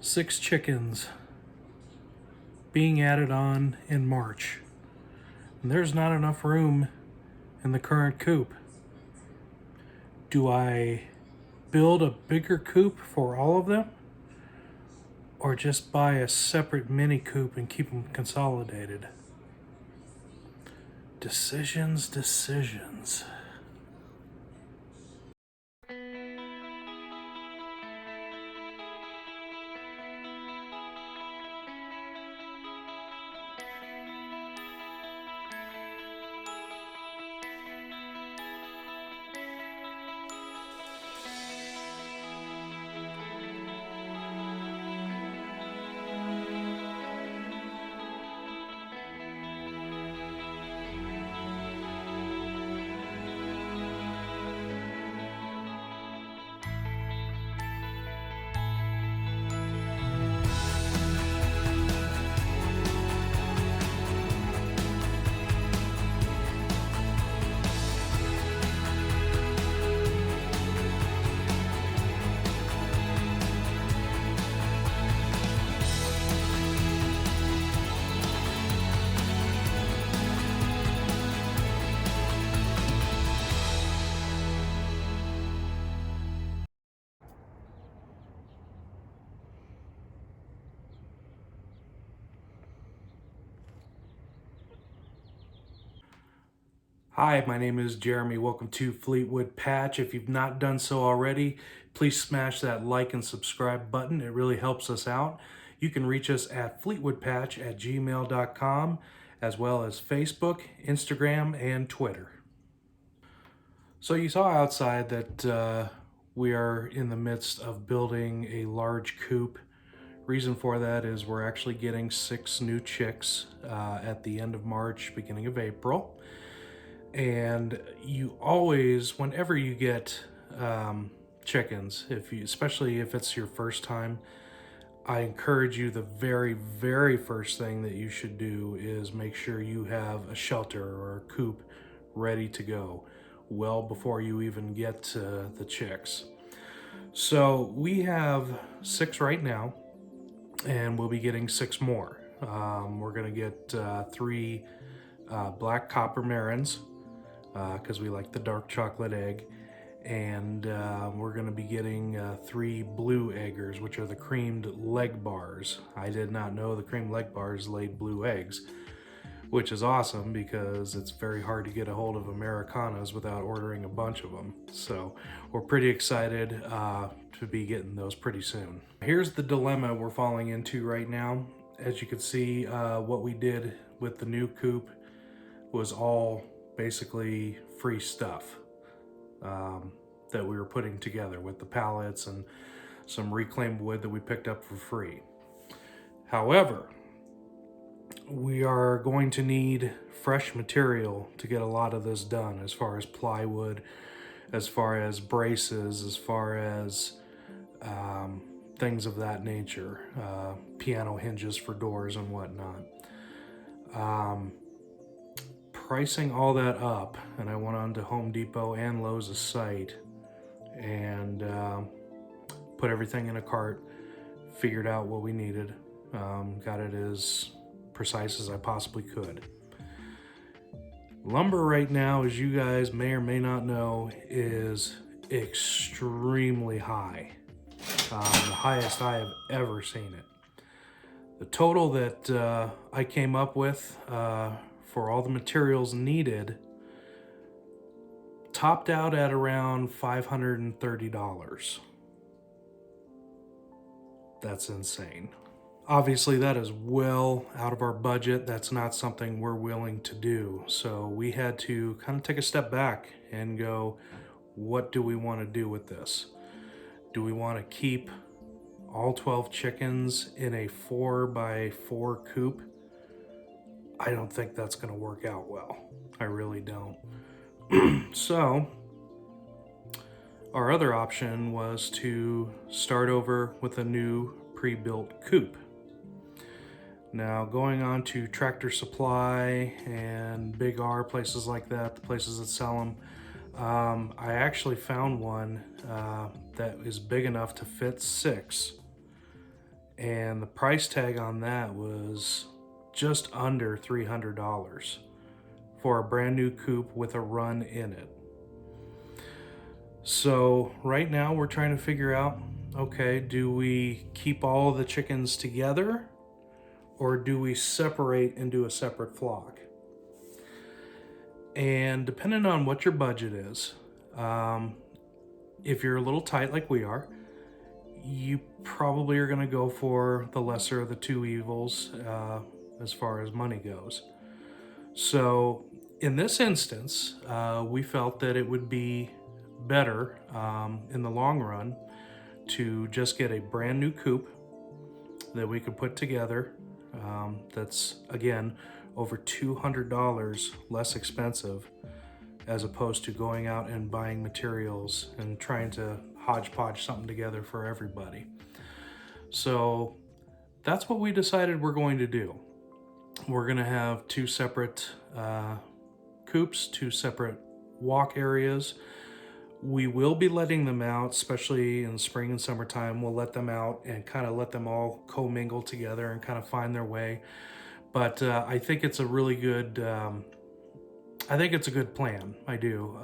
6 chickens being added on in March. And there's not enough room in the current coop. Do I build a bigger coop for all of them? Or just buy a separate mini coop and keep them consolidated? Decisions. Hi, my name is Jeremy. Welcome to Fleetwood Patch. If you've not done so already, please smash that like and subscribe button. It really helps us out. You can reach us at fleetwoodpatch@gmail.com, as well as Facebook, Instagram, and Twitter. So you saw outside that we are in the midst of building a large coop. Reason for that is we're actually getting 6 new chicks at the end of March, beginning of April. And you always, whenever you get chickens, especially if it's your first time, I encourage you, the very first thing that you should do is make sure you have a shelter or a coop ready to go well before you even get to the chicks. So we have 6 right now, and we'll be getting 6 more. We're gonna get 3 black copper marins, because we like the dark chocolate egg, and we're going to be getting 3 blue eggers, which are the creamed leg bars. I did not know the creamed leg bars laid blue eggs, which is awesome because it's very hard to get a hold of Americanas without ordering a bunch of them. So we're pretty excited to be getting those pretty soon. Here's the dilemma we're falling into right now. As you can see, what we did with the new coop was all basically free stuff that we were putting together with the pallets and some reclaimed wood that we picked up for free. However, we are going to need fresh material to get a lot of this done, as far as plywood, as far as braces, as far as things of that nature, piano hinges for doors and whatnot. Pricing all that up, and I went on to Home Depot and Lowe's site and put everything in a cart, figured out what we needed, got it as precise as I possibly could. Lumber right now, as you guys may or may not know, is extremely high. The highest I have ever seen it. The total that I came up with for all the materials needed topped out at around $530. That's insane. Obviously, that is well out of our budget. That's not something we're willing to do. So we had to kind of take a step back and go, what do we want to do with this? Do we want to keep all 12 chickens in a 4x4 coop? I don't think that's going to work out well. I really don't. So our other option was to start over with a new pre-built coop. Now, going on to Tractor Supply and Big R, places like that, the places that sell them, I actually found one that is big enough to fit 6, and the price tag on that was just under $300 for a brand new coop with a run in it. So right now we're trying to figure out, okay, do we keep all the chickens together or do we separate into a separate flock? And depending on what your budget is, if you're a little tight like we are, you probably are going to go for the lesser of the two evils as far as money goes. So in this instance, we felt that it would be better in the long run to just get a brand new coop that we could put together that's, again, over $200 less expensive as opposed to going out and buying materials and trying to hodgepodge something together for everybody. So that's what we decided we're going to do. We're going to have two separate coops, two separate walk areas. We will be letting them out, especially in spring and summertime. We'll let them out and kind of let them all commingle together and kind of find their way. But I think it's a really good, I think it's a good plan. I do.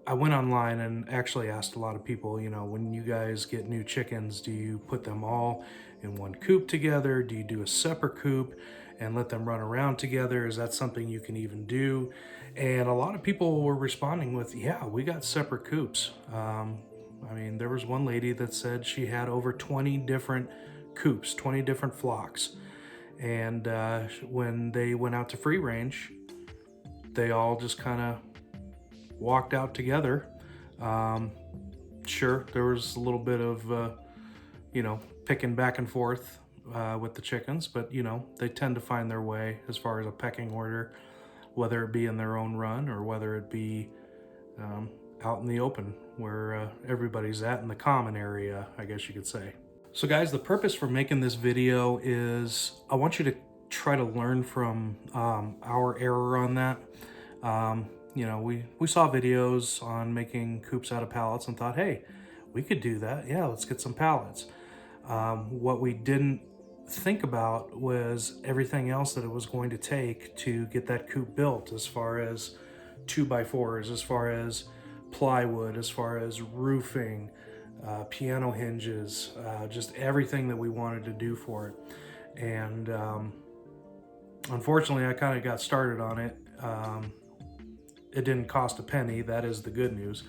I went online and actually asked a lot of people, you know, when you guys get new chickens, do you put them all in one coop together? Do you do a separate coop and let them run around together? Is that something you can even do? And a lot of people were responding with, yeah, we got separate coops. I mean, there was one lady that said she had over 20 different coops, 20 different flocks. And when they went out to free range, they all just kind of walked out together. Sure, there was a little bit of, picking back and forth with the chickens, but, they tend to find their way as far as a pecking order, whether it be in their own run or whether it be out in the open where everybody's at in the common area, I guess you could say. So guys, the purpose for making this video is I want you to try to learn from our error on that. We saw videos on making coops out of pallets and thought, hey, we could do that. Yeah, let's get some pallets. What we didn't think about was everything else that it was going to take to get that coop built, as far as 2x4s, as far as plywood, as far as roofing, piano hinges, just everything that we wanted to do for it. And unfortunately, I kind of got started on it. It didn't cost a penny, that is the good news,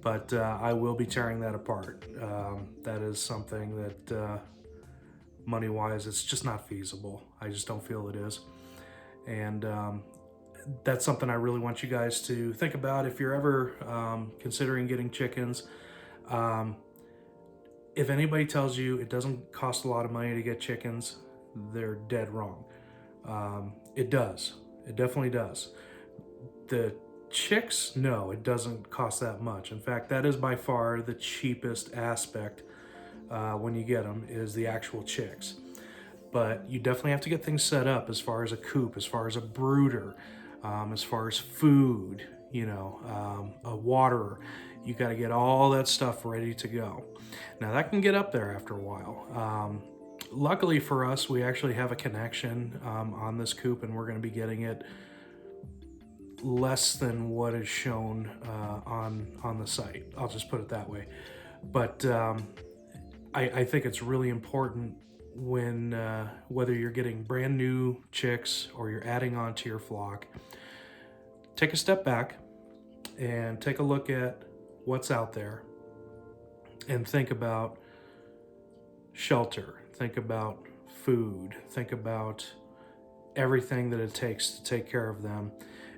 but I will be tearing that apart. That is something that money-wise, it's just not feasible. I just don't feel it is. And that's something I really want you guys to think about if you're ever considering getting chickens. If anybody tells you it doesn't cost a lot of money to get chickens, they're dead wrong. It does. It definitely does. The chicks, no, it doesn't cost that much. In fact, that is by far the cheapest aspect when you get them, is the actual chicks. But you definitely have to get things set up as far as a coop, as far as a brooder, as far as food, a waterer. You got to get all that stuff ready to go. Now that can get up there after a while. Luckily for us, we actually have a connection on this coop, and we're going to be getting it less than what is shown on the site. I'll just put it that way. But I think it's really important when whether you're getting brand new chicks or you're adding on to your flock, take a step back and take a look at what's out there and think about shelter, think about food, think about everything that it takes to take care of them,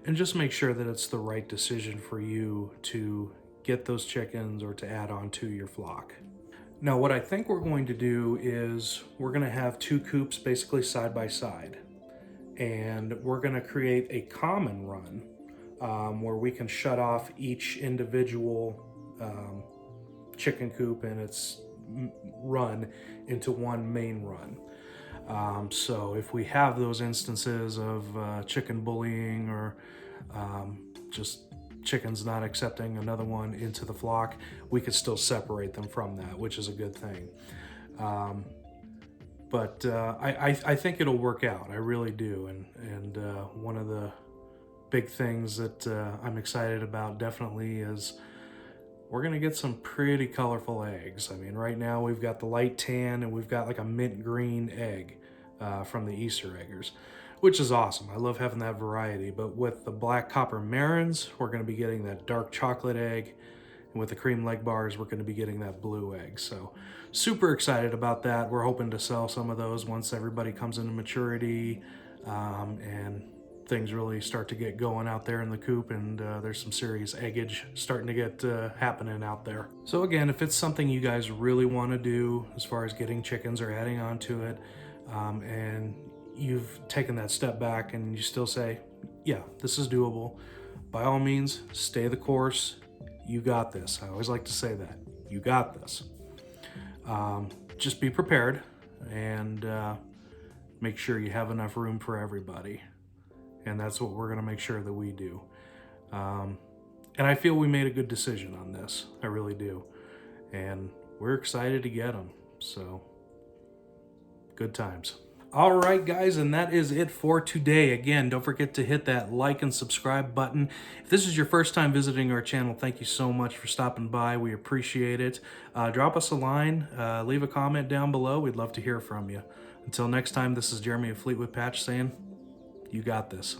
and just make sure that it's the right decision for you to get those chickens or to add on to your flock. Now, what I think we're going to do is we're going to have two coops basically side by side, and we're going to create a common run where we can shut off each individual chicken coop and its run into one main run. So if we have those instances of chicken bullying or just chickens not accepting another one into the flock, we could still separate them from that, which is a good thing. But I think it'll work out. I really do. And one of the big things that I'm excited about definitely is we're gonna get some pretty colorful eggs. I mean, right now we've got the light tan and we've got like a mint green egg from the Easter eggers, which is awesome. I love having that variety. But with the black copper marins, we're gonna be getting that dark chocolate egg. And with the cream leg bars, we're gonna be getting that blue egg. So super excited about that. We're hoping to sell some of those once everybody comes into maturity and things really start to get going out there in the coop, and there's some serious eggage starting to get happening out there. So again, if it's something you guys really want to do as far as getting chickens or adding on to it, and you've taken that step back and you still say, yeah, this is doable, by all means, stay the course. You got this. I always like to say that. You got this. Just be prepared and make sure you have enough room for everybody. And that's what we're going to make sure that we do. And I feel we made a good decision on this. I really do. And we're excited to get them. So, good times. All right, guys, and that is it for today. Again, don't forget to hit that like and subscribe button. If this is your first time visiting our channel, thank you so much for stopping by. We appreciate it. Drop us a line, leave a comment down below. We'd love to hear from you. Until next time, this is Jeremy of Fleetwood Patch saying, you got this.